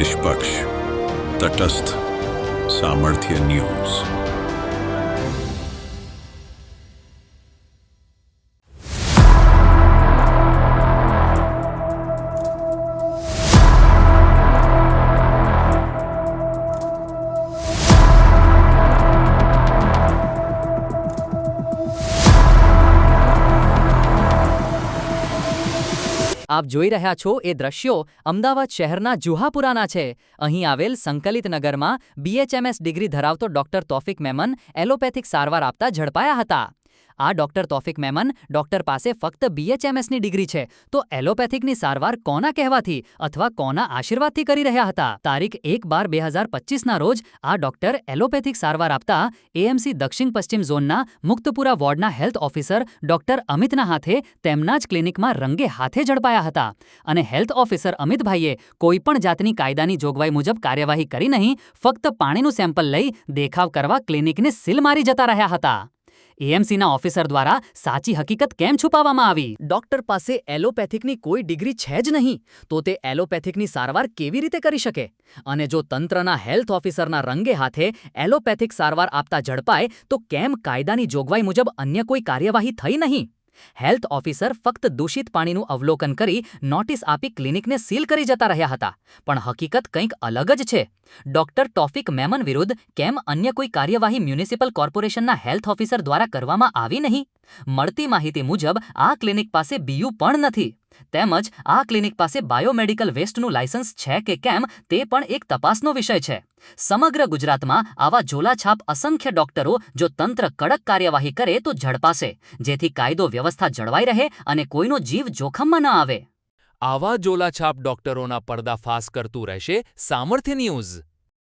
निष्पक्ष, तटस्थ, सामर्थ्य न्यूज। આપ જોઈ રહ્યા છો એ દ્રશ્યો અમદાવાદ શહેરના જુહાપુરાના છે। અહીં આવેલ સંકલિત નગરમાં BHMS ડિગ્રી ધરાવતો ડોક્ટર તૌફિક મેમન એલોપેથિક સારવાર આપતા ઝડપાયા હતા। આ ડોક્ટર તૌફિક મેમન ડોક્ટર પાસે ફક્ત BHMSની ડિગ્રી છે, તો એલોપેથિકની સારવાર કોના કહેવાથી અથવા કોના આશીર્વાદથી કરી રહ્યા હતા? તારીખ 1/12/2025ના રોજ આ ડોક્ટર એલોપેથિક સારવાર આપતા AMC દક્ષિણ પશ્ચિમ ઝોનના મુક્તપુરા વોર્ડના હેલ્થ ઓફિસર ડોક્ટર અમિતના હાથે તેમના જ ક્લિનિકમાં રંગે હાથે ઝડપાયા હતા અને હેલ્થ ઓફિસર અમિતભાઈએ કોઈપણ જાતની કાયદાની જોગવાઈ મુજબ કાર્યવાહી કરી નહીં, ફક્ત પાણીનું સેમ્પલ લઈ દેખાવ કરવા ક્લિનિકને સીલ મારી જતા રહ્યા હતા। AMCના ઓફિસર દ્વારા સાચી હકીકત કેમ છુપાવવામાં આવી? ડોક્ટર પાસે એલોપેથિકની કોઈ ડિગ્રી છે જ નહીં, તો તે એલોપેથિકની સારવાર કેવી રીતે કરી શકે? અને જો તંત્રના હેલ્થ ઓફિસરના રંગે હાથે એલોપેથિક સારવાર આપતા ઝડપાય તો કેમ કાયદાની જોગવાઈ મુજબ અન્ય કોઈ કાર્યવાહી થઈ નહીં? હેલ્થ ઓફિસર ફક્ત દૂષિત પાણીનું અવલોકન કરી નોટિસ આપી ક્લિનિકને સીલ કરી જતા રહ્યા હતા, પણ હકીકત કંઈક અલગ જ છે। ડોક્ટર તૌફિક મેમન વિરુદ્ધ કેમ અન્ય કોઈ કાર્યવાહી મ્યુનિસિપલ કોર્પોરેશનના હેલ્થ ઓફિસર દ્વારા કરવામાં આવી નહીં? મળતી માહિતી મુજબ આ ક્લિનિક પાસે BU પણ નથી, તેમજ આ ક્લિનિક પાસે બાયોમેડિકલ વેસ્ટનું લાયસન્સ છે કે કેમ તે પણ એક તપાસનો વિષય છે। સમગ્ર ગુજરાતમાં આવા ઝોલાછાપ અસંખ્ય ડોક્ટરો જો તંત્ર કડક કાર્યવાહી કરે તો ઝડપાશે, જેથી કાયદો વ્યવસ્થા જળવાઈ રહે અને કોઈનો જીવ જોખમમાં ન આવે। આવા ઝોલાછાપ ડોક્ટરોના પર્દાફાશ કરતું રહેશે સામર્થ્ય ન્યૂઝ।